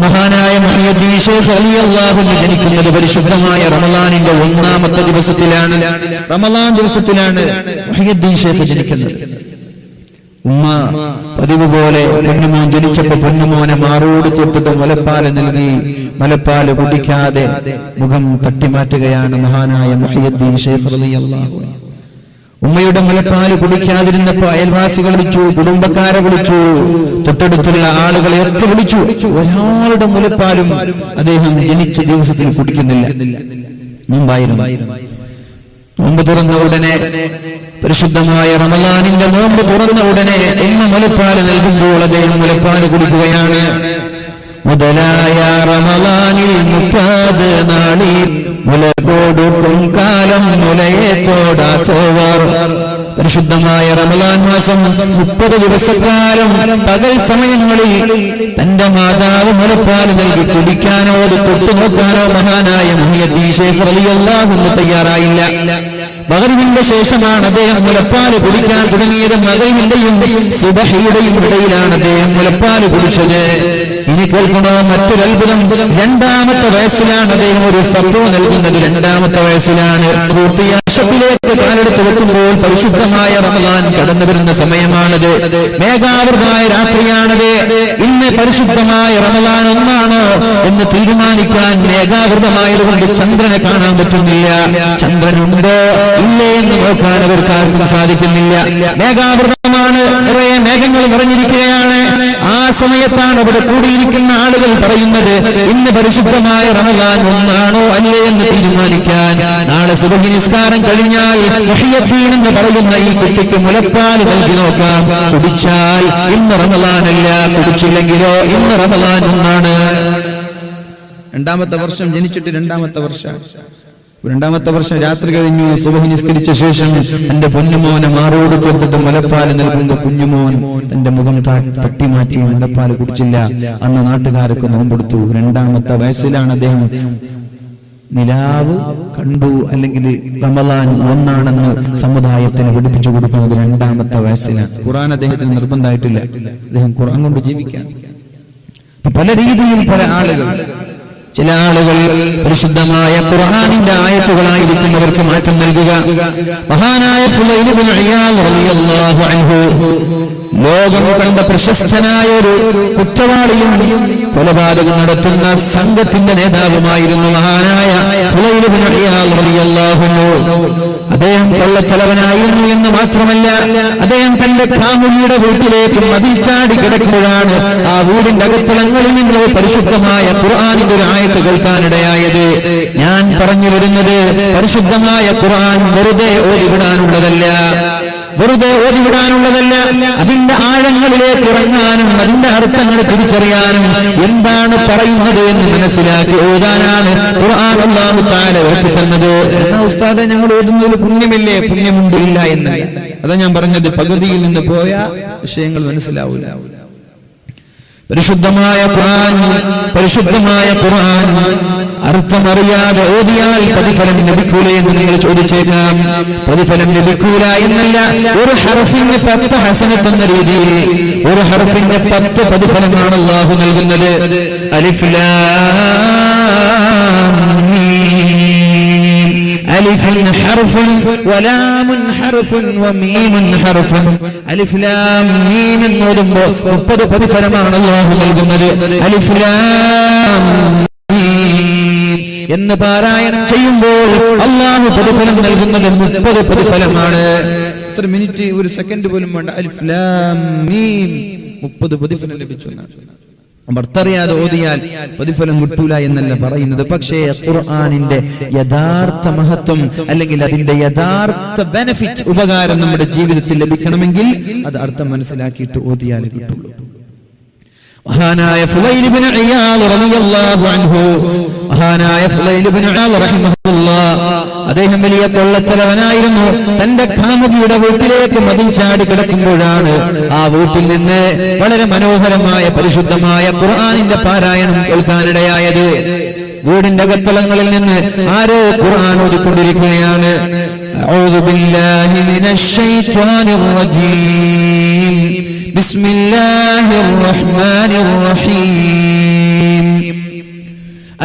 മഹാനായ മുഹയ്യിദ്ദീൻ ശൈഖ് റളിയല്ലാഹു അൻഹു ജനിക്കുന്നത് പരിശുദ്ധമായ റമളാനിന്റെ 1-ാമത്തെ ദിവസത്തിലാണ്. റമളാൻ ദിവസത്തിലാണ് മുഹയ്യിദ്ദീൻ ശൈഖ് ജനിക്കുന്നത്. ഉമ്മ പതിവ് പോലെ പൊന്നുമോൻ ജനിച്ചപ്പോ പൊന്നുമോനെ മാറോട് ചേർത്തിട്ട് മുലപ്പാല് നൽകി. മുലപ്പാല് കുടിക്കാതെ മുഖം തട്ടിമാറ്റുകയാണ് മഹാനായ മുഹയ്യിദ്ദീൻ ശൈഖ് റളിയല്ലാഹു അൻഹു. ഉമ്മയുടെ മുലപ്പാല് കുടിക്കാതിരുന്നപ്പോ അയൽവാസികൾ വിളിച്ചു, കുടുംബക്കാരെ വിളിച്ചു, തൊട്ടടുത്തുള്ള ആളുകളെ ഒക്കെ വിളിച്ചു. ഒരാളുടെ മുലപ്പാലും അദ്ദേഹം ജനിച്ച ദിവസത്തിൽ കുടിക്കുന്നില്ല. നോമ്പായിരുന്നു. നോമ്പ് തുറന്ന ഉടനെ, പരിശുദ്ധമായ റമളാനിന്റെ നോമ്പ് തുറന്ന ഉടനെ ഉമ്മ മുലപ്പാല് നൽകുമ്പോൾ അദ്ദേഹം മുലപ്പാല് കുടിക്കുകയാണ്. മുതലായ റമളാനിൽ 30 നാളിൽ മുല കൊടുക്കും കാലം മുലയെ തോടാച്ചോവർ. പരിശുദ്ധമായ റമളാൻ മാസം 30 ദിവസക്കാലം പകൽ സമയങ്ങളിൽ തന്റെ മാതാവ് മുലപ്പാല് നൽകി കുടിക്കാനോ തൊട്ടു നോക്കാനോ മഹാനായ മുഹയ്യിദ്ദീൻ ശൈഖ് റളിയല്ലാഹു അൻഹു തയ്യാറായില്ല. മഗ്‌രിബിന്റെ ശേഷമാണ് അദ്ദേഹം മുലപ്പാല് കുടിക്കാൻ തുടങ്ങിയത്. മഗ്‌രിബിന്റെയും സുബഹിയുടെയും ഇടയിലാണ് അദ്ദേഹം മുലപ്പാല് കുടിച്ചത്. ഇനി കേൾക്കണോ മറ്റൊരു അത്ഭുതം? 2-ാമത്തെ വയസ്സിലാണ് അദ്ദേഹം ഒരു ഫത്വ നൽകുന്നത്. 2-ാമത്തെ വയസ്സിലാണ്. പൂർത്തിയാശത്തിലേക്ക് കാലെടുത്ത് വെക്കുമ്പോൾ പരിശുദ്ധമായ റമളാൻ കടന്നു വരുന്ന സമയമാണത്. മേഘാവൃതമായ രാത്രിയാണത്. ഇന്ന് പരിശുദ്ധമായ റമളാൻ ഒന്നാണോ എന്ന് തീരുമാനിക്കാൻ മേഘാവൃതമായതുകൊണ്ട് ചന്ദ്രനെ കാണാൻ പറ്റുന്നില്ല. ചന്ദ്രനുണ്ടോ ഇല്ലേ എന്ന് നോക്കാൻ അവർക്കാർക്കും സാധിക്കുന്നില്ല. മേഘാവൃതമാണ്, നിറയെ മേഘങ്ങൾ നിറഞ്ഞിരിക്കുകയാണ്. ആ സമയത്താണ് അവിടെ കൂടിയിരിക്കുന്ന ആളുകൾ പറയുന്നത്, ഇന്ന് പരിശുദ്ധമായ റമളാൻ ഒന്നാണോ അല്ലേ എന്ന് തീരുമാനിക്കാൻ നാളെ സുബഹി നിസ്കാരം കഴിഞ്ഞാൽ മുഹയ്യിദ്ദീൻ എന്ന് പറയുന്ന ഈ കുട്ടിക്ക് മുലപ്പാല് നൽകി നോക്കാം. കുടിച്ചാൽ ഇന്ന് റമളാനല്ല, കുടിച്ചില്ലെങ്കിലോ ഇന്ന് റമളാൻ ഒന്നാണ്. 2-ാമത്തെ വർഷം ജനിച്ചിട്ട് 2-ാമത്തെ വർഷം രാത്രി കഴിഞ്ഞു. സുബഹി നിസ്കരിച്ച ശേഷം എന്റെ പൊന്നുമോനെ മാറോട് ചേർത്തിട്ട് മുലപ്പാല് നൽകുന്ന കുഞ്ഞുമോൻ തന്റെ മുഖം തട്ടിമാറ്റി മുലപ്പാല് കുടിച്ചില്ല. അന്ന് നാട്ടുകാർക്ക് നോമ്പെടുത്തു. 2-ാമത്തെ വയസ്സിലാണ് അദ്ദേഹം നിലാവ് കണ്ടു, അല്ലെങ്കിൽ റമളാൻ ഒന്നാണെന്ന് സമുദായത്തിന് പഠിപ്പിച്ചു കൊടുക്കുന്നത് 2-ാമത്തെ വയസ്സിലാണ്. ഖുർആൻ അദ്ദേഹത്തിന് നിർബന്ധമായിട്ടില്ല. അദ്ദേഹം ഖുർആൻ കൊണ്ട് ജീവിക്കാൻ. പല രീതിയിൽ പല ആളുകൾ, ചില ആളുകൾ പരിശുദ്ധമായ ഖുർആനിന്റെ ആയത്തുകളായിരിക്കുന്നവർക്ക് മാറ്റം നൽകുക. മഹാനായ ഫുളൈൽ ഇബ്നു ഇയാദ് റളിയല്ലാഹു അൻഹു ലോകം കണ്ട പ്രശസ്തനായ ഒരു കുറ്റവാളിയും കൊലപാതകം നടത്തുന്ന സംഘത്തിന്റെ നേതാവുമായിരുന്നു മഹാനായ ഫുളൈൽ ഇബ്നു ഇയാദ് റളിയല്ലാഹു അൻഹു. അദ്ദേഹം കൊള്ളത്തലവനായിരുന്നു എന്ന് മാത്രമല്ല, അദ്ദേഹം തന്റെ കാമുകിയുടെ വീട്ടിലേക്ക് മതിൽ ചാടി കിടക്കുമ്പോഴാണ് ആ വീടിന്റെ അകത്തളങ്ങളിൽ നിന്ന് പരിശുദ്ധമായ ഖുർആനിന്റെ ഒരു ആയത്ത് കേൾക്കാനിടയായത്. ഞാൻ പറഞ്ഞു വരുന്നത്, പരിശുദ്ധമായ ഖുർആൻ വെറുതെ ഓതിവിടാനുള്ളതല്ല, അതിന്റെ ആഴങ്ങളിലേക്ക് ഇറങ്ങാനും അതിന്റെ അർത്ഥങ്ങൾ തിരിച്ചറിയാനും എന്താണ് പറയുന്നത് എന്ന് മനസ്സിലാക്കി ഓതാനാണ് ഖുർആൻ അല്ലാഹു തആല ഏൽപ്പിക്കുന്നത്. എന്നാ ഉസ്താദെ, ഞങ്ങൾ ഓതുന്നതിൽ പുണ്യമില്ലേ? പുണ്യമുണ്ട്, ഇല്ല എന്ന്. അതാ ഞാൻ പറഞ്ഞത്, പകുതിയിൽ നിന്ന് പോയ വിഷയങ്ങൾ മനസ്സിലാവില്ല. പരിശുദ്ധമായ ഖുർആൻ അർത്ഥമറിയാതെ ഓതിയാൽ പ്രതിഫലം ലഭിക്കൂല എന്ന് നിങ്ങൾ ചോദിച്ചേക്കാം. പ്രതിഫലം ലഭിക്കൂല എന്നല്ല, ഒരു ഹർഫിന് 10 ഹസനത്ത് എന്ന രീതിയിൽ ഒരു ഹർഫിന് 10 പ്രതിഫലമാണ് അല്ലാഹു നൽകുന്നത്. അലിഫ് ലാം മീം. അലിഫുൻ ഹർഫുൻ വലാമുൻ ഹർഫുൻ വമീമുൻ ഹർഫുൻ. അലിഫ് ലാം മീം എന്ന് ഓതുമ്പോൾ 30 പ്രതിഫലമാണ് അല്ലാഹു നൽകുന്നത്. അലിഫ് ലാം എന്ന് പാരായണം ചെയ്യുമ്പോൾ അല്ലാഹു പ്രതിഫലം നൽകുന്നത് 30 പ്രതിഫലമാണ്. എത്ര മിനിറ്റ്, ഒരു സെക്കൻഡ് പോലും വേണ്ട. അലിഫ് ലാം മീം 30 പ്രതിഫലം ലഭിച്ചു. അർത്ഥറിയാതെ ഓതിയാൽ പ്രതിഫലം കിട്ടൂല എന്നല്ല പറയുന്നത്. പക്ഷേ ഖുർആനിന്റെ യഥാർത്ഥ മഹത്വം, അല്ലെങ്കിൽ അതിന്റെ യഥാർത്ഥ ബെനിഫിറ്റ്, ഉപകാരം നമ്മുടെ ജീവിതത്തിൽ ലഭിക്കണമെങ്കിൽ അത് അർത്ഥം മനസ്സിലാക്കിയിട്ട് ഓതിയാലേ കിട്ടുള്ളൂ. മഹാനായ ഫുളൈൽ ഇബ്നു ഇയാദ് റളിയല്ലാഹു അൻഹു, മഹാനായ ഫുളൈൽ ഇബ്നു ഇയാദ് റഹിമഹുല്ലാഹ്, അദ്ദേഹം വലിയ കൊള്ളത്തലവനായിരുന്നു. തന്റെ കാമുകിയുടെ വീട്ടിലേക്ക് മതിൽ ചാടി കിടക്കുമ്പോഴാണ് ആ വീട്ടിൽ നിന്ന് വളരെ മനോഹരമായ പരിശുദ്ധമായ ഖുർആനിന്റെ പാരായണം കേൾക്കാനിടയായത്. വീടിന്റെ അകത്തളങ്ങളിൽ നിന്ന് ആരോ ഖുർആൻ ഓതിക്കൊണ്ടിരിക്കുകയാണ്. അഊദു ബില്ലാഹി മിനശ് ശൈത്വാനിർ റജീം. ബിസ്മില്ലാഹിർ റഹ്മാനിർ റഹീം.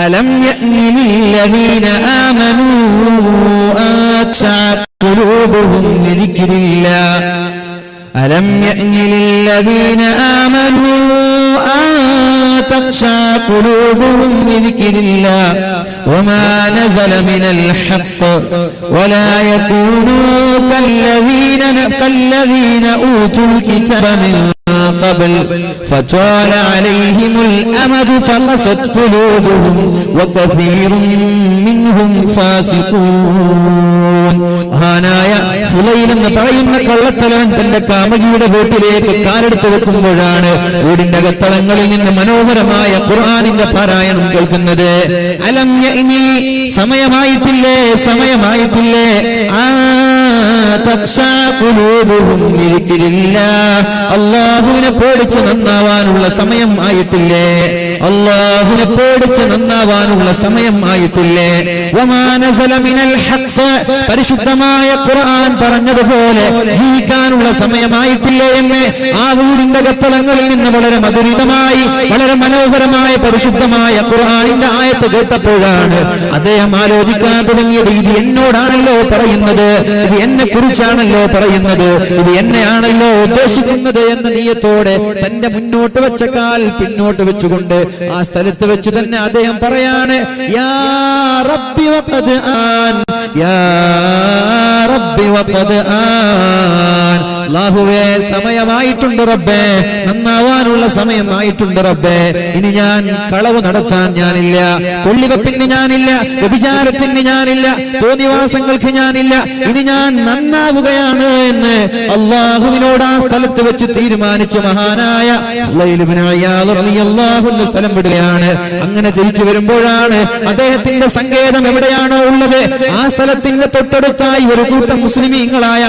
അലം യഅനി ലില്ലദീന ആമനൂ അൻ തഖ്ശഅ ഖുലൂബുഹും ലിദിക്രില്ലാഹ് അലം യഅനി ലില്ലദീന ആമനൂ അൻ തഖ്ശഅ ഖുലൂബുഹും ലിദിക്രില്ലാഹ് വമാ നസല മിനൽ ഹഖ് വലാ യകൂനൂ കല്ലദീന ഊതുൽ കിതാബ മിൻ قبل فطال عليهم الأمد فقست قلوبهم وكثير منهم فاسقون മഹാനായ ഫുലൈൽ എന്ന് പറയുന്ന കള്ളത്തലവൻ തന്റെ കാമുകിയുടെ വീട്ടിലേക്ക് കാലെടുത്ത് വെക്കുമ്പോഴാണ് വീടിന്റെ അകത്തളങ്ങളിൽ നിന്ന് മനോഹരമായ ഖുർആനിന്റെ പാരായണം കേൾക്കുന്നത്. അലം യഅനി സമയമായിട്ടില്ലേ അല്ലാഹുവിനെ പേടിച്ച് നന്നാവാനുള്ള സമയം ആയിട്ടില്ലേ? അല്ലാഹുവിനെ പേടിച്ച് നന്നാവാനുള്ള സമയം ആയിട്ടില്ലേ? വമാ നസല മിനൽ ഹഖ് പരിശുദ്ധമായ ഖുർആൻ പറഞ്ഞതുപോലെ ജീവിക്കാനുള്ള സമയമായിട്ടില്ലേ എന്ന് ആ വീടിന്റെ കത്തളങ്ങളിൽ നിന്ന് വളരെ മധുരിതമായി വളരെ മനോഹരമായ പരിശുദ്ധമായ ഖുർആനിന്റെ ആയത്ത് കേട്ടപ്പോഴാണ് അദ്ദേഹം ആലോചിക്കാൻ തുടങ്ങിയത്. ഇത് എന്നോടാണല്ലോ പറയുന്നത്, ഇത് എന്നെ കുറിച്ചാണല്ലോ പറയുന്നത്, ഇത് എന്നെയാണല്ലോ ഉദ്ദേശിക്കുന്നത് എന്ന നിയത്തോടെ തന്റെ മുന്നോട്ട് വെച്ച കാൽ പിന്നോട്ട് വെച്ചുകൊണ്ട് ആ സ്ഥലത്ത് വെച്ച് തന്നെ അദ്ദേഹം പറയാണ്, യാ റബ്ബി വഖദ് ആൻ, യാ റബ്ബി വഖദ് ആൻ. അല്ലാഹുവേ സമയമായിട്ടുണ്ട് റബ്ബേ, നന്നാവാനുള്ള സമയമായിട്ടുണ്ട് റബ്ബേ. ഇനി ഞാൻ കളവ് നടത്താൻ ഞാനില്ല, കൊള്ളിവെപ്പിന് ഞാനില്ല, വ്യഭിചാരത്തിന് ഞാനില്ല, തോന്നിവാസങ്ങൾക്ക് ഞാനില്ല, ഇനി ഞാൻ നന്നാവുകയാണ് എന്ന് അല്ലാഹുവിനോട് ആ സ്ഥലത്ത് വെച്ച് തീരുമാനിച്ച മഹാനായ ഫുലൈൽ ഇബ്നു ഇയാദ് റളിയല്ലാഹു അൻഹു സ്ഥലം വിടുകയാണ്. അങ്ങനെ തിരിച്ചു വരുമ്പോഴാണ് അദ്ദേഹത്തിന്റെ സങ്കേതം എവിടെയാണോ ഉള്ളത് ആ സ്ഥലത്തിന്റെ തൊട്ടടുത്തായി ഒരു കൂട്ടം മുസ്ലിമീങ്ങളായ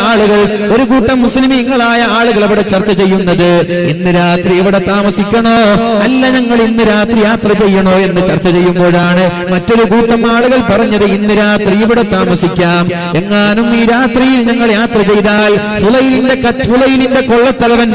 ആളുകൾ അവിടെ ചർച്ച ചെയ്യുന്നത്, ഇന്ന് രാത്രി ഇവിടെ താമസിക്കണോ അല്ല ഞങ്ങൾ ഇന്ന് രാത്രി യാത്ര ചെയ്യണോ എന്ന് ചർച്ച ചെയ്യുമ്പോഴാണ് മറ്റൊരു കൂട്ടം ആളുകൾ പറഞ്ഞത്, ഇന്ന് രാത്രി ഇവിടെ താമസിക്കാം, എങ്ങാനും ഈ രാത്രിയിൽ ഞങ്ങൾ യാത്ര ചെയ്താൽ ഫുലൈലിന്റെ കൊള്ളത്തലവൻ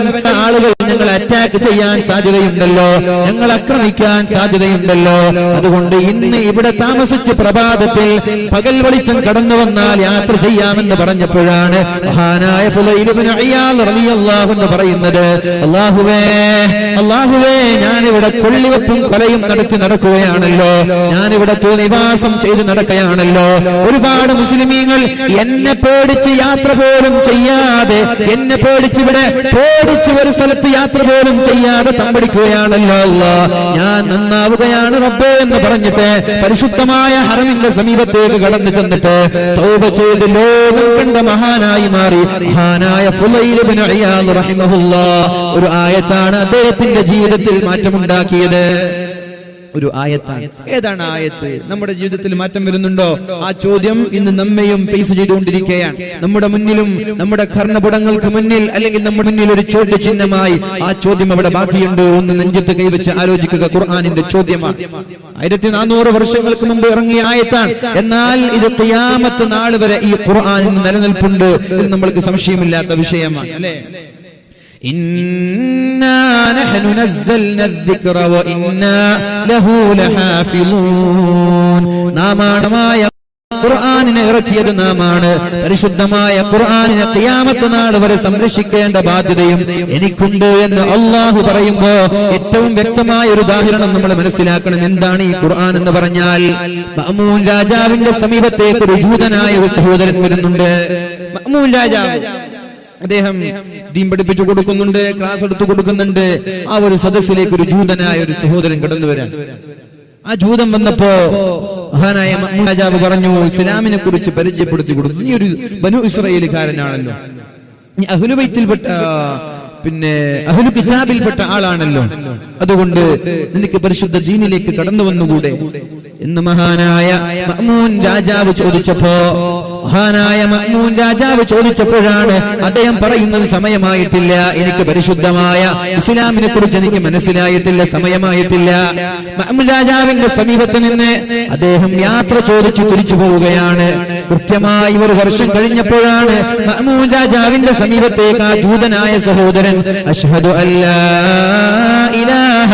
ആളുകൾ ഞങ്ങൾ അറ്റാക്ക് ചെയ്യാൻ സാധ്യതയുണ്ടല്ലോ, ഞങ്ങൾ ആക്രമിക്കാൻ സാധ്യതയുണ്ടല്ലോ, അതുകൊണ്ട് ഇന്ന് ഇവിടെ താമസിച്ച് പ്രഭാതത്തിൽ പകൽ വെളിച്ചം കടന്നു വന്നാൽ യാത്ര ചെയ്യാമെന്ന് പറഞ്ഞപ്പോഴാണ് മഹാനായ ഫുലൈൽ ഇബ്നു ഇയാദ് റളിയല്ലാഹു അൻഹു പറയുന്നത്, അല്ലാഹുവേ ഞാനിവിടെ കൊള്ളിവെപ്പും കൊലയും നടക്കുകയാണല്ലോ, ഞാനിവിടെ തോന്നിവാസം ചെയ്ത് നടക്കുകയാണല്ലോ, ഒരുപാട് മുസ്ലിമീങ്ങൾ എന്നെ പേടിച്ച് യാത്ര പോലും ചെയ്യാതെ, എന്നെ പേടിച്ച് ഒരു സ്ഥലത്ത് യാത്ര പോലും ചെയ്യാതെ തമ്പടിക്കുകയാണല്ലോ അല്ലാഹ്, ഞാൻ നന്നാവുകയാണ് റബ്ബേ എന്ന് പറഞ്ഞിട്ട് പരിശുദ്ധമായ ഹറമിന്റെ സമീപത്തേക്ക് കടന്നു ചെന്നിട്ട് തൗബ ചെയ്ത് ലോകം കണ്ട മഹാനായി മാറി മഹാനായ ഫുലൈൽ ഇബ്നു ഇയാദ് റഹിമഹുല്ലാഹ്. ഒരു ആയത്താണ് അദ്ദേഹത്തിന്റെ ജീവിതത്തിൽ മാറ്റമുണ്ടാക്കിയത്. ഒരു ആയത്താണ്. ഏതാണ് ആയത്ത്? നമ്മുടെ ജീവിതത്തിൽ മാറ്റം വരുന്നുണ്ടോ? ആ ചോദ്യം ഇന്ന് നമ്മയും ഫേസ് ചെയ്തുകൊണ്ടിരിക്കുകയാണ്. നമ്മുടെ മുന്നിലും നമ്മുടെ കർണപുടങ്ങൾക്ക് മുന്നിൽ അല്ലെങ്കിൽ നമ്മുടെ മുന്നിൽ ഒരു ചോദ്യചിഹ്നമായി ആ ചോദ്യം അവിടെ ബാക്കിയുണ്ട്. ഒന്ന് നെഞ്ചത്ത് കൈവച്ച് ആലോചിക്കുക. ഖുർആനിന്റെ ചോദ്യമാണ്. 1400 വർഷങ്ങൾക്ക് മുമ്പ് ഇറങ്ങിയ ആയത്താണ്. എന്നാൽ ഇത് ഖിയാമത്ത് നാൾ വരെ ഈ ഖുർആനിന് നിലനിൽപ്പുണ്ട് എന്ന് നമ്മൾക്ക് സംശയമില്ലാത്ത വിഷയമാണ്, അല്ലേ? ഇന്നാ നഹ്നു നസ്സൽനാ الذിക്റ വഇന്നാ ലഹു ലഹാഫിളൂൻ. നാമായ ഖുർആനിനെ ഇറക്കിയത് നാമാണ്. പരിശുദ്ധമായ ഖുർആനിനെ ഖിയാമത്ത് നാൾ വരെ സംരക്ഷിക്കേണ്ട ബാധ്യതയും എനിക്കുണ്ട് എന്ന് അല്ലാഹു പറയുമ്പോൾ ഏറ്റവും വ്യക്തമായ ഒരു ഉദാഹരണം നമ്മൾ മനസ്സിലാക്കണം. എന്താണ് ഈ ഖുർആൻ എന്ന് പറഞ്ഞാൽ? മഅ്മൂൻ രാജാവിന്റെ സമീപത്തേക്ക് ഒരു ജൂതനായ ഒരു സഹോദരൻ വരുന്നുണ്ട്. മഅ്മൂൻ രാജാവ് അദ്ദേഹം ദീൻ പഠിപ്പിച്ചു കൊടുക്കുന്നുണ്ട്, ക്ലാസ് എടുത്തു കൊടുക്കുന്നുണ്ട്. ആ ഒരു സദസ്സിലേക്ക് ഒരു ജൂതനായ ഒരു സഹോദരൻ കടന്നു വരാൻ. ആ ജൂതൻ വന്നപ്പോ മഹാനായ മഅ്മൂൻ രാജാവ് പറഞ്ഞു, ഇസ്ലാമിനെ കുറിച്ച് പരിചയപ്പെടുത്തി കൊടുത്തു. നീ ഒരു ബനു ഇസ്രായേലുകാരനാണല്ലോ, നീ അഹ്ലു ബൈത്തിൽപ്പെട്ട അഹ്ലു കിതാബിൽപ്പെട്ട ആളാണല്ലോ, അതുകൊണ്ട് നിനക്ക് പരിശുദ്ധ ദീനിലേക്ക് കടന്നു വന്നുകൂടെ എന്ന് മഹാനായ മഅ്മൂൻ രാജാവ് ചോദിച്ചപ്പോഴാണ് അദ്ദേഹം പറയുന്നത്, സമയമായിട്ടില്ല, എനിക്ക് പരിശുദ്ധമായ ഇസ്ലാമിനെ കുറിച്ച് എനിക്ക് മനസ്സിലായിട്ടില്ല, സമയമായിട്ടില്ല. മഅ്മൂൻ രാജാവിന്റെ സമീപത്ത് നിന്ന് അദ്ദേഹം യാത്ര ചോദിച്ചു തിരിച്ചു പോവുകയാണ്. കൃത്യമായി 1 വർഷം കഴിഞ്ഞപ്പോഴാണ് മഅ്മൂൻ രാജാവിന്റെ സമീപത്തേക്ക് ആ ജൂതനായ സഹോദരൻ അശ്ഹദു അല്ലാ ഇലാഹ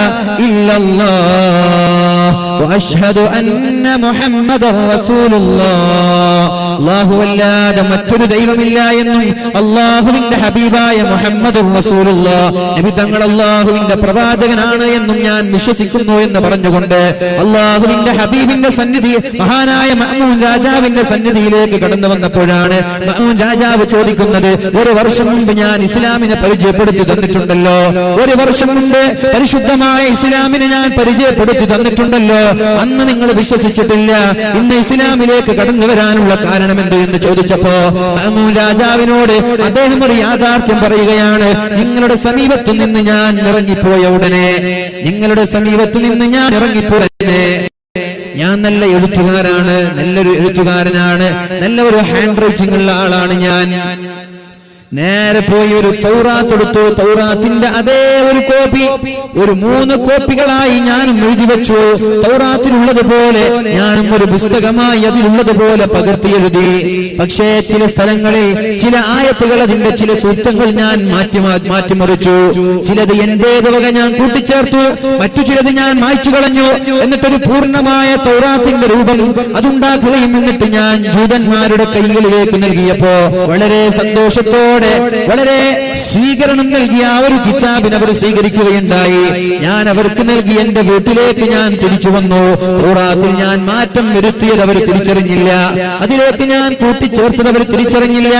ഇല്ലല്ലാഹ് വഅശ്ഹദു അന്ന മുഹമ്മദർ റസൂലുള്ളാഹ് അല്ലാഹുവല്ലാതെ മറ്റൊരു ദൈവമില്ല എന്നും അല്ലാഹുവിന്റെ ഹബീബായ മുഹമ്മദുർ റസൂലുള്ളാഹ് നബി തങ്ങൾ അല്ലാഹുവിന്റെ പ്രവാചകനാണ് എന്നും ഞാൻ വിശ്വസിക്കുന്നു എന്ന് പറഞ്ഞുകൊണ്ട് അല്ലാഹുവിന്റെ ഹബീബിന്റെ സന്നിധി മഹാനായ മഅ്മൂൻ രാജാവിന്റെ സന്നിധിയിലേക്ക് കടന്നു വന്നപ്പോഴാണ് മഅ്മൂൻ രാജാവ് ചോദിക്കുന്നത്, ഒരു വർഷം മുമ്പ് ഞാൻ ഇസ്ലാമിനെ പരിചയപ്പെടുത്തി തന്നിട്ടുണ്ടല്ലോ, ഒരു വർഷം മുമ്പ് പരിശുദ്ധമായ ഇസ്ലാമിനെ ഞാൻ പരിചയപ്പെടുത്തി തന്നിട്ടുണ്ടല്ലോ, അന്ന് നിങ്ങൾ വിശ്വസിച്ചിട്ടില്ല, ഇന്ന് ഇസ്ലാമിലേക്ക് കടന്നു വരാനുള്ള കാരണം എന്ത് എന്ന് ചോദിച്ചപ്പോ മഅ്മൂൻ രാജാവിനോട് അദ്ദേഹം ഒരു യാഥാർത്ഥ്യം പറയുകയാണ്, നിങ്ങളുടെ സമീപത്തു നിന്ന് ഞാൻ ഇറങ്ങിപ്പോയ ഉടനെ, നിങ്ങളുടെ സമീപത്തു നിന്ന് ഞാൻ ഇറങ്ങിപ്പോയേ, ഞാൻ നല്ല എഴുത്തുകാരാണ്, നല്ലൊരു എഴുത്തുകാരനാണ്, നല്ല ഒരു ഹാൻഡ് റൈറ്റിംഗ് ഉള്ള ആളാണ് ഞാൻ. നേരെ പോയി ഒരു തൗറാത്ത് എടുത്തു. തൗറാത്തിന്റെ അതേ ഒരു കോപ്പി ഒരു 3 കോപ്പികളായി ഞാനും എഴുതി വെച്ചു. തൗറാത്തിലുള്ളതുപോലെ ഞാനും ഒരു പുസ്തകമായി അതിലുള്ളതുപോലെ പകർത്തി എഴുതി. പക്ഷേ ചില സ്ഥലങ്ങളിൽ ചില ആയത്തുകൾ, അതിന്റെ ചില സൂക്തങ്ങൾ ഞാൻ മാറ്റിമറിച്ചു. ചിലത് എന്റേത് വക ഞാൻ കൂട്ടിച്ചേർത്തു, മറ്റു ചിലത് ഞാൻ മായ്ച്ചു കളഞ്ഞു. എന്നിട്ടൊരു പൂർണ്ണമായ തൗറാത്തിന്റെ രൂപം അതുണ്ടാക്കുകയും എന്നിട്ട് ഞാൻ ജൂതന്മാരുടെ കൈകളിലേക്ക് നൽകിയപ്പോ വളരെ സന്തോഷത്തോടെ വളരെ സ്വീകരണം നൽകിയ ആ ഒരു കിതാബിനെ അവർ സ്വീകരിക്കുകയുണ്ടായി. ഞാൻ അവർക്ക് നൽകി എന്റെ വീട്ടിലേക്ക് ഞാൻ തിരിച്ചു വന്നു. തൗറാത്തിൽ ഞാൻ മാറ്റം വരുത്തിയത് അവർ തിരിച്ചറിഞ്ഞില്ല, അതിലേക്ക് ഞാൻ കൂട്ടിച്ചേർത്തത് അവർ തിരിച്ചറിഞ്ഞില്ല,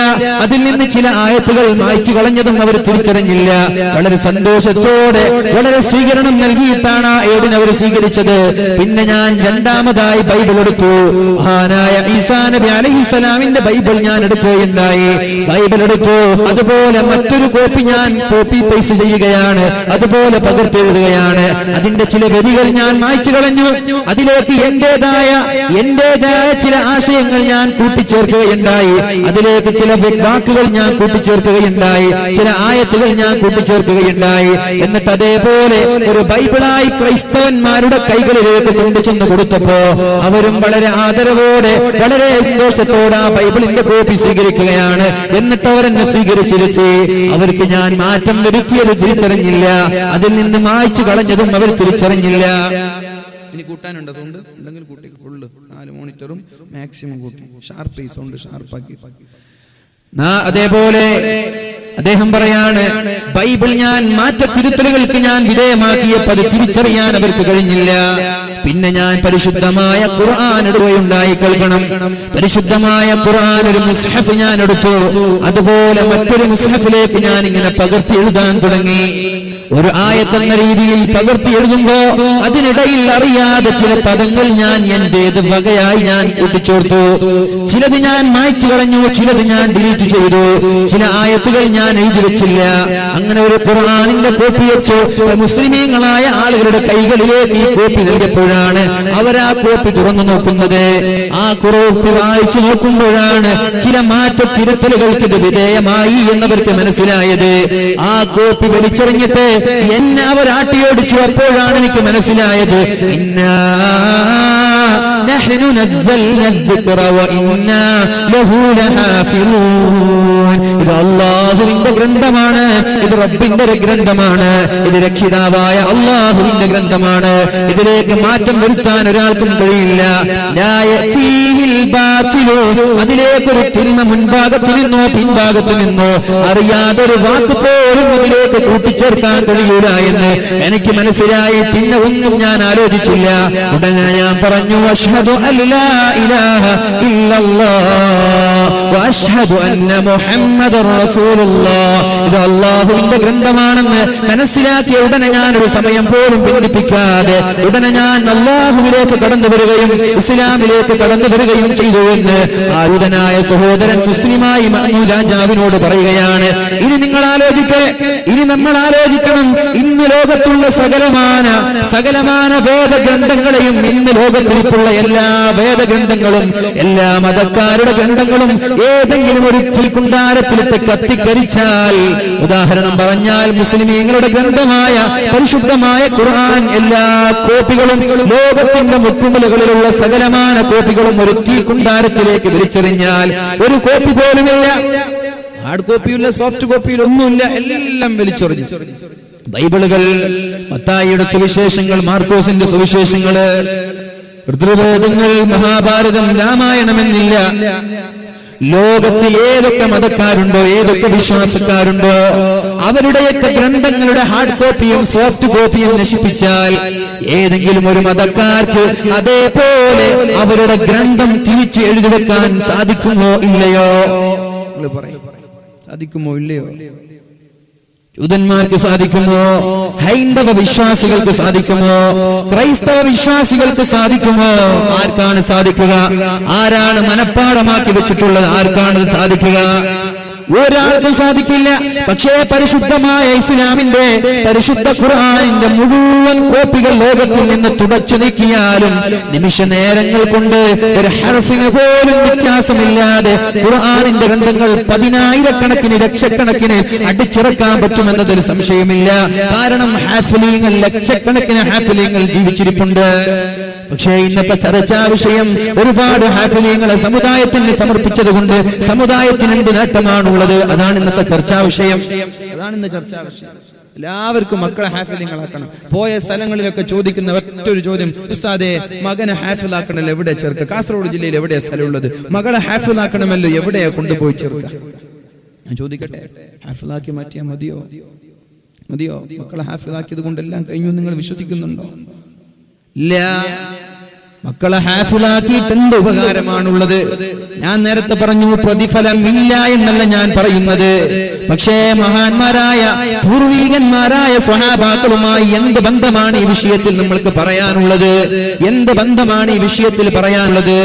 അതിൽ നിന്ന് ചില ആയത്തുകൾ മായ്ച്ചു കളഞ്ഞതും അവർ തിരിച്ചറിഞ്ഞില്ല. വളരെ സന്തോഷത്തോടെ വളരെ സ്വീകരണം നൽകിയിട്ടാണ് ആ ഏടിനെ അവർ സ്വീകരിച്ചത്. പിന്നെ ഞാൻ രണ്ടാമതായി ബൈബിൾ എടുത്തു. മഹാനായ ഈസാ നബി അലൈഹിസ്സലാമിന്റെ ബൈബിൾ ഞാൻ എടുക്കുകയുണ്ടായി. ബൈബിൾ എടുത്തു. അതുപോലെ മറ്റൊരു കോപ്പി ഞാൻ കോപ്പി പേസ്റ്റ് ചെയ്യുകയാണ്, അതുപോലെ പകർത്തെഴുതുകയാണ്. അതിന്റെ ചില വരികൾ ഞാൻ മായ്ച്ചു കളഞ്ഞു, അതിലേക്ക് എന്റേതായ ചില ആശയങ്ങൾ ഞാൻ കൂട്ടിച്ചേർക്കുകയുണ്ടായി. അതിലേക്ക് ചില വാക്കുകൾ ഞാൻ കൂട്ടിച്ചേർക്കുകയുണ്ടായി, ചില ആയത്തുകൾ ഞാൻ കൂട്ടിച്ചേർക്കുകയുണ്ടായി. എന്നിട്ട് അതേപോലെ ഒരു ബൈബിളായി ക്രൈസ്തവന്മാരുടെ കൈകളിലേക്ക് കൊണ്ടുചെന്ന് കൊടുത്തപ്പോ അവരും വളരെ ആദരവോടെ വളരെ സന്തോഷത്തോടെ ആ ബൈബിളിന്റെ കോപ്പി സ്വീകരിക്കുകയാണ്. എന്നിട്ട് അവരെന്നെ സ്വീകരിച്ചിരുത്തി. അവർക്ക് ഞാൻ മാറ്റം വരുത്തിയത് തിരിച്ചറിഞ്ഞില്ല, അതിൽ നിന്ന് മായ്ച്ചു കളഞ്ഞതും അവർ തിരിച്ചറിഞ്ഞില്ല. ഇനി കൂട്ടാനുണ്ടോ? സൗണ്ട് ഉണ്ടെങ്കിൽ കൂട്ടി, ഫുള്ള് 4 മോണിറ്ററും മാക്സിമം കൂട്ടി, ഷാർപ്പ് ഈ സൗണ്ട് ഷാർപ്പാക്കി. അതേപോലെ അദ്ദേഹം പറയാണ്, ബൈബിൾ ഞാൻ മാറ്റത്തിരുത്തലുകൾക്ക് ഞാൻ വിധേയമാക്കിയപ്പോൾ അത് തിരിച്ചറിയാൻ അവർക്ക് കഴിഞ്ഞില്ല. പിന്നെ ഞാൻ പരിശുദ്ധമായ ഖുർആൻ എടുക്കുകയുണ്ടായി. കേൾക്കണം, പരിശുദ്ധമായ ഖുർആൻ ഒരു മുസ്ഹഫ് ഞാൻ എടുത്തു. അതുപോലെ മറ്റൊരു മുസ്ഹഫിലേക്ക് ഞാൻ ഇങ്ങനെ പകർത്തി എഴുതാൻ തുടങ്ങി. ഒരു ആയത്തെന്ന രീതിയിൽ പകർത്തി എഴുതുമ്പോ അതിനിടയിൽ അറിയാതെ ചില പദങ്ങൾ ഞാൻ എന്റേത് വകയായി ഞാൻ കൂട്ടിച്ചേർത്തു. ചിലത് ഞാൻ മായ്ച്ചു കളഞ്ഞു, ചിലത് ഞാൻ ഡിലീറ്റ് ചെയ്തു, ചില ആയത്തുകൾ ഞാൻ എഴുതി വെച്ചില്ല. അങ്ങനെ ഒരു ഖുർആനിന്റെ കോപ്പി വെച്ചു മുസ്ലിമീങ്ങളായ ആളുകളുടെ കൈകളിലേക്ക് ഈ കോപ്പി നൽകിയപ്പോഴാണ് അവരാ കോപ്പി തുറന്നു നോക്കുന്നത്. ആ കോപ്പി വായിച്ചു നോക്കുമ്പോഴാണ് ചില മാറ്റത്തിരുത്തലുകൾക്ക് ഇത് വിധേയമായി എന്നവർക്ക് മനസ്സിലായത്. ആ കോപ്പി വലിച്ചെറിഞ്ഞിട്ട് എന്നെ അവർ ആട്ടിയോടിച്ചു. അപ്പോഴാണ് എനിക്ക് മനസ്സിലായത്, നഹ്നു നസ്സൽന الذിക്റ വഇന്നാ ലഹു ലഹാഫിളൂൻ. ഇത് അല്ലാഹുവിന്റെ ഗ്രന്ഥമാണ്, ഇത് റബ്ബിന്റെ ഗ്രന്ഥമാണ്, ഇത് രക്ഷിതാവായ അല്ലാഹുവിന്റെ ഗ്രന്ഥമാണ്. ഇതിലേക്ക് മാറ്റം വരുത്താൻ ഒരാൾക്കും കഴിയില്ല. ലാ യഅതീഹിൽ ബാതിലു, അതിലേക്കൊരു തിന്മ മുൻഭാഗത്തു നിന്നോ പിൻഭാഗത്തു നിന്നോ അറിയാതൊരു വാക്ക് പോലും അതിലേക്ക് കൂട്ടിച്ചേർക്കാൻ കഴിയൂല എന്ന് എനിക്ക് മനസ്സിലായി. പിന്നെ ഒന്നും ഞാൻ ആലോചിച്ചില്ല. ഉടനെ ഞാൻ പറഞ്ഞു, അശ്ഹദു അല്ലാ ഇലാഹ ഇല്ലല്ലാഹ് വഅശ്ഹദു അന്ന മുഹമ്മദർ റസൂലുള്ളാഹ്. ഇത് അല്ലാഹുവിന്റെ ഗ്രന്ഥമാണെന്ന് മനസ്സിലാക്കിയ ഉടനെ ഞാൻ ഒരു സമയം പോലും പിന്തിപ്പിക്കാതെ ഉടനെ ഞാൻ അല്ലാഹുവിലേക്ക് കടന്നു വരികയും ഇസ്ലാമിലേക്ക് കടന്നു വരികയും ചെയ്തു എന്ന് ആരുതനായ സഹോദരൻ മുസ്ലിമായി മഅ്മൂൻ രാജാവിനോട് പറയുകയാണ്. ഇനി നിങ്ങൾ ആലോചിക്കേ, ഇനി നമ്മൾ ആലോചിക്കണം, ഇന്ന് ലോകത്തുള്ള സകലമാന വേദഗ്രന്ഥങ്ങളെയും, ഇന്ന് ലോകത്തിലുള്ള എല്ലാ വേദഗ്രന്ഥങ്ങളും എല്ലാ മതക്കാരുടെ ഗ്രന്ഥങ്ങളും ഏതെങ്കിലും ഒരു തീക്കുണ്ടാരത്തിലിട്ട് കത്തിക്കരിച്ചാൽ, ഉദാഹരണം പറഞ്ഞാൽ മുസ്ലിമീങ്ങളുടെ ഗ്രന്ഥമായ പരിശുദ്ധമായ ഖുർആൻ എല്ലാ കോപ്പികളും ലോകത്തിന്റെ മുക്കുമുലകളിലുള്ള സകലമാന കോപ്പികളും ഒരു തീക്കുണ്ടാരത്തിലേക്ക് വലിച്ചെറിഞ്ഞാൽ ഒരു കോപ്പി പോലുമില്ല, ഹാർഡ് കോപ്പിയില്ല, സോഫ്റ്റ് കോപ്പിയിൽ ഒന്നുമില്ല, എല്ലാം വലിച്ചെറിഞ്ഞു. ബൈബിളുകൾ, മത്തായിയുടെ സുവിശേഷങ്ങൾ, മാർക്കോസിന്റെ സുവിശേഷങ്ങള്, ഋതുവേദങ്ങൾ, മഹാഭാരതം, രാമായണമെന്നില്ല. ലോകത്ത് ഏതൊക്കെ മതക്കാരുണ്ടോ, ഏതൊക്കെ വിശ്വാസക്കാരുണ്ടോ, അവരുടെയൊക്കെ ഗ്രന്ഥങ്ങളുടെ ഹാർഡ് കോപ്പിയും സോഫ്റ്റ് കോപ്പിയും നശിപ്പിച്ചാൽ ഏതെങ്കിലും ഒരു മതക്കാർക്ക് അതേപോലെ അവരുടെ ഗ്രന്ഥം തിരിച്ചു എഴുതി വെക്കാൻ സാധിക്കുമോ ഇല്ലയോ? സാധിക്കുമോ ഇല്ലയോ? ജൂതന്മാർക്ക് സാധിക്കുമോ? ഹൈന്ദവ വിശ്വാസികൾക്ക് സാധിക്കുമോ? ക്രൈസ്തവ വിശ്വാസികൾക്ക് സാധിക്കുമോ? ആർക്കാണ് സാധിക്കുക? ആരാണ് മനഃപ്പാഠമാക്കി വെച്ചിട്ടുള്ളത്? ആർക്കാണ് സാധിക്കുക? ഒരാൾക്കും സാധിക്കില്ല. പക്ഷേ പരിശുദ്ധമായ ഇസ്ലാമിന്റെ പരിശുദ്ധ ഖുർആനിന്റെ മുഴുവൻ കോപ്പികൾ ലോകത്തിൽ നിന്ന് തുടച്ചു നീക്കിയാലും നിമിഷ നേരങ്ങൾ കൊണ്ട് ഒരു ഹർഫിന് പോലും വ്യത്യാസമില്ലാതെ ഖുർആനിന്റെ ഗ്രന്ഥങ്ങൾ 10,000-കണക്കിന് ലക്ഷക്കണക്കിന് അടിച്ചിറക്കാൻ പറ്റുമെന്നതിൽ സംശയമില്ല. കാരണം ഹാഫിലീങ്ങൾ, ലക്ഷക്കണക്കിന് ഹാഫിലീങ്ങൾ ജീവിച്ചിരിപ്പുണ്ട്. പക്ഷേ ഇന്നത്തെ ചർച്ചാ വിഷയം ഒരുപാട് ഹാഫിലീങ്ങളെ സമുദായത്തിന് സമർപ്പിച്ചത് കൊണ്ട് സമുദായത്തിന് എന്ത് നേട്ടമാണുള്ളത്? അതാണ് ഇന്നത്തെ ചർച്ചാ വിഷയം. അതാണ് ഇന്ന് ചർച്ചാ വിഷയം. എല്ലാവർക്കും മക്കളെ ഹാഫിലിങ്ങളാക്കണം. പോയ സ്ഥലങ്ങളിലൊക്കെ ചോദിക്കുന്ന ഒറ്റൊരു ചോദ്യം, ഉസ്താദേ മകനെ ഹാഫിലാക്കണമല്ലോ, എവിടെ ചേർക്കുക? കാസർഗോഡ് ജില്ലയിൽ എവിടെയാ സ്ഥലമുള്ളത്? മകളെ ഹാഫിലാക്കണമല്ലോ, എവിടെയാ കൊണ്ടുപോയി ചേർക്കുക? ഞാൻ ചോദിക്കട്ടെ, ഹാഫിലാക്കി മാറ്റിയാൽ മതിയോ? മക്കളെ ഹാഫിലാക്കിയത് കൊണ്ടെല്ലാം കഴിഞ്ഞു നിങ്ങൾ വിശ്വസിക്കുന്നുണ്ടോ? ഇല്ല. മക്കളെ ഹാഫിലാക്കിയിട്ട് എന്ത് ഉപകാരമാണുള്ളത്? ഞാൻ നേരത്തെ പറഞ്ഞു, പ്രതിഫലം ഇല്ല എന്നല്ല ഞാൻ പറയുന്നത്. പക്ഷേ മഹാന്മാരായ പൂർവീകന്മാരായ സ്വഹാബാക്കളുമായി എന്ത് ബന്ധമാണ് ഈ വിഷയത്തിൽ നമ്മൾക്ക് പറയാനുള്ളത്? എന്ത് ബന്ധമാണ് ഈ വിഷയത്തിൽ പറയാനുള്ളത്?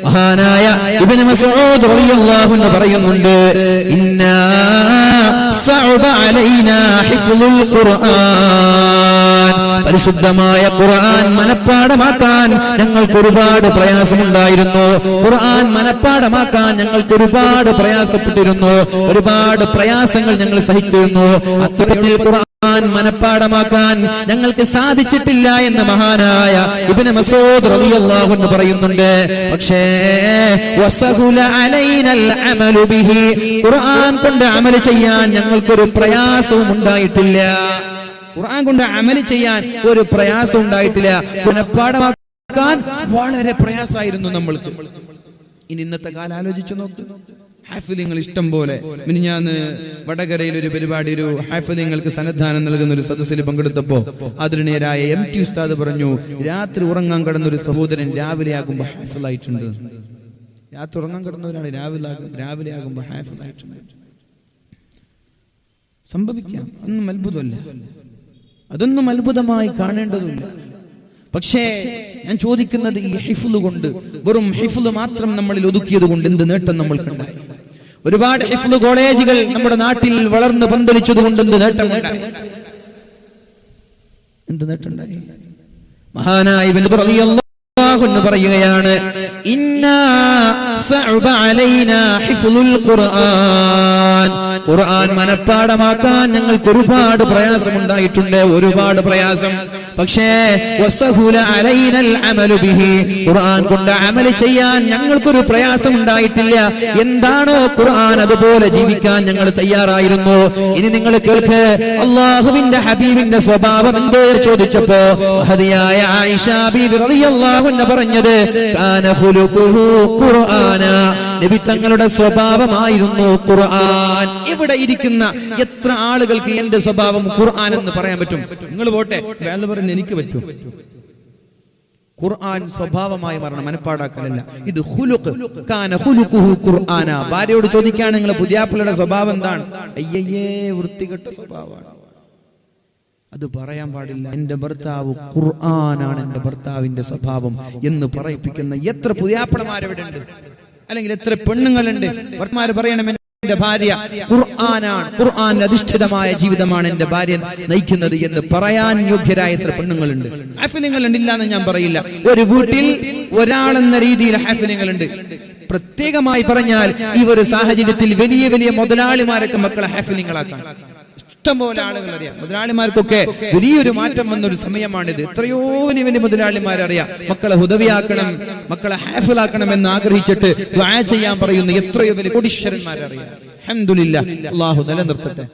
മഹാനായ ഇബ്നു മസ്ഊദ് റളിയല്ലാഹു അൻഹു പറയുന്നുണ്ട്, ഇന്നാ സഅബ അലൈനാ ഹിഫ്ളുൽ ഖുർആൻ. പരിശുദ്ധമായ ഖുർആൻ മനഃപ്പാഠമാക്കാൻ ഞങ്ങൾക്ക് ഒരുപാട് പ്രയാസമുണ്ടായിരുന്നു. ഖുർആൻ മനഃപ്പാഠമാക്കാൻ ഞങ്ങൾക്ക് ഒരുപാട് പ്രയാസപ്പെട്ടിരുന്നു. ഒരുപാട് പ്രയാസങ്ങൾ ഞങ്ങൾ സഹിച്ചിരുന്നു. അത്തരത്തിൽ ഖുർആൻ മനഃപ്പാഠമാക്കാൻ ഞങ്ങൾക്ക് സാധിച്ചിട്ടില്ല എന്ന് മഹാനായ ഇബ്നു മസ്ഊദ് റളിയല്ലാഹു അൻഹു പറയുന്നുണ്ട്. പക്ഷേ വസഹുല അലൈനൽ അമലു ബിഹി, ഖുർആൻ കൊണ്ട് അമൽ ചെയ്യാൻ ഞങ്ങൾക്കൊരു പ്രയാസവും ഉണ്ടായിട്ടില്ല. ഖുർആൻ കൊണ്ട് അമൽ ചെയ്യാൻ ഒരു പ്രയാസം ഉണ്ടായിട്ടില്ല. മനഃപ്പാഠമാക്കാൻ വളരെ പ്രയാസമായിരുന്നു നമ്മൾക്ക്. ഇനി ഇന്നത്തെ കാലം ആലോചിച്ചു നോക്ക്. ഹാഫിലിങ്ങൾ ഇഷ്ടം പോലെ. മിനിഞ്ഞാന്ന് വടകരയിൽ ഒരു പരിപാടി, ഒരു ഹാഫിലിങ്ങൾക്ക് സന്നദ്ധാനം നൽകുന്ന ഒരു സദസ്സിൽ പങ്കെടുത്തപ്പോ ആദരണീയരായ MT ഉസ്താദ് പറഞ്ഞു, രാത്രി ഉറങ്ങാൻ കിടന്ന ഒരു സഹോദരൻ രാവിലെ ആകുമ്പോ ഹാഫിലായിട്ടുണ്ട്. രാത്രി ഉറങ്ങാൻ കിടന്നവരാണ് രാവിലെ ആകുമ്പോ ഹാഫിലായിട്ടുണ്ട്. സംഭവിക്കാം, ഒന്നും അത്ഭുതമല്ല, അതൊന്നും അത്ഭുതമായി കാണേണ്ടതില്ല. പക്ഷേ ഞാൻ ചോദിക്കുന്നത്, ഈ ഹിഫ്ള് കൊണ്ട്, വെറും ഹിഫ്ള് മാത്രം നമ്മളിൽ ഒതുക്കിയത് കൊണ്ട് എന്ത് നേട്ടം നമ്മൾക്കുണ്ടായി? ഒരുപാട് ഹിഫ്ള് കോളേജുകൾ നമ്മുടെ നാട്ടിൽ വളർന്ന് പന്തലിച്ചത് കൊണ്ട് എന്ത് നേട്ടമുണ്ടായി? എന്ത് നേട്ടമുണ്ടായി? മഹാനായ ഇബ്നു റളിയല്ലാഹു അൻഹു പറയുകയാണ്, ഇന്നാ സഅബ അലൈനാ ഹിഫ്ളുൽ ഖുർആൻ. ഖുർആൻ മനഃപ്പാഠമാക്കാൻ ഞങ്ങൾക്ക് ഒരുപാട് പ്രയാസമുണ്ടായിട്ടുണ്ട്, ഒരുപാട് പ്രയാസം. പക്ഷേ വസഹുല അലൈനൽ അമലു ബിഹി, ഖുർആൻ കൊണ്ട് അമൽ ചെയ്യാൻ ഞങ്ങൾക്കൊരു പ്രയാസം ഉണ്ടായിട്ടില്ല. എന്താണോ ഖുർആൻ അതുപോലെ ജീവിക്കാൻ ഞങ്ങൾ തയ്യാറായിരുന്നു. ഇനി നിങ്ങൾ കേൾക്ക്, അല്ലാഹുവിന്റെ ഹബീബിന്റെ സ്വഭാവം എന്തേ ചോദിച്ചപ്പോ മഹദിയായ ആയിഷ ബീവി റളിയല്ലാഹു അൻഹ പറഞ്ഞത്, കാന ഖുലുഖുഹു ഖുർആന, നബി തങ്ങളുടെ സ്വഭാവമായിരുന്നു ഖുർആൻ. ഇവിടെ ഇരിക്കുന്ന എത്ര ആളുകൾക്ക് എന്റെ സ്വഭാവം ഖുർആൻ എന്ന് പറയാൻ പറ്റും? നിങ്ങൾ പോട്ടെ, വേറെ പറയുന്നത് എനിക്ക് പറ്റും. ഖുർആൻ സ്വഭാവമായി മാറണം, മനഃപ്പാടാക്കലല്ല. ഇത് ഖുലുഖ്, കാന ഖുലുഖുഹു ഖുർആന. ഭാര്യയോട് ചോദിക്കുകയാണ്, നിങ്ങളെ പുതിയാപ്പിളയുടെ സ്വഭാവം എന്താണ്? അയ്യയ്യേ, വൃത്തികെട്ട സ്വഭാവമാണ്. അത് പറയാൻ പാടില്ല. എന്റെ ഭർത്താവ് ഖുർആനാണ്, എന്റെ ഭർത്താവിന്റെ സ്വഭാവം എന്ന് പറയിപ്പിക്കുന്ന എത്ര പുതിയാപ്പിളമാരെവിടെ ഉണ്ട്? അല്ലെങ്കിൽ എത്ര പെണ്ണുങ്ങളുണ്ട്? ഭർത്താവ് പറയണം, എന്റെ ഭാര്യ ഖുർആനാണ്, ഖുർആൻ അധിഷ്ഠിതമായ ജീവിതമാണ് എന്റെ ഭാര്യ നയിക്കുന്നത് എന്ന് പറയാൻ യോഗ്യരായ എത്ര പെണ്ണുങ്ങളുണ്ട്? ഹാഫിലിങ്ങളുണ്ട്, ഇല്ല എന്ന് ഞാൻ പറയില്ല. ഒരു വീട്ടിൽ ഒരാളെന്ന രീതിയിൽ ഹാഫിലിങ്ങളുണ്ട്. പ്രത്യേകമായി പറഞ്ഞാൽ ഈ ഒരു സാഹചര്യത്തിൽ വലിയ വലിയ മുതലാളിമാരൊക്കെ മക്കളെ ഹാഫിലിങ്ങളാക്കാൻ ഇഷ്ടംപോലെ ആളുകൾ അറിയാം. മുതലാളിമാർക്കൊക്കെ വലിയൊരു മാറ്റം വന്നൊരു സമയമാണിത്. എത്രയോ വലിയ വലിയ മുതലാളിമാരറിയാം മക്കളെ ഹുദവിയാക്കണം, മക്കളെ ഹാഫിലാക്കണം എന്ന് ആഗ്രഹിച്ചിട്ട് ദുആ ചെയ്യാൻ പറയുന്ന എത്രയോ വലിയ കോടീശ്വരന്മാരറിയാം. അൽഹംദുലില്ലാഹ്, അല്ലാഹു നിലനിർത്തട്ടെ.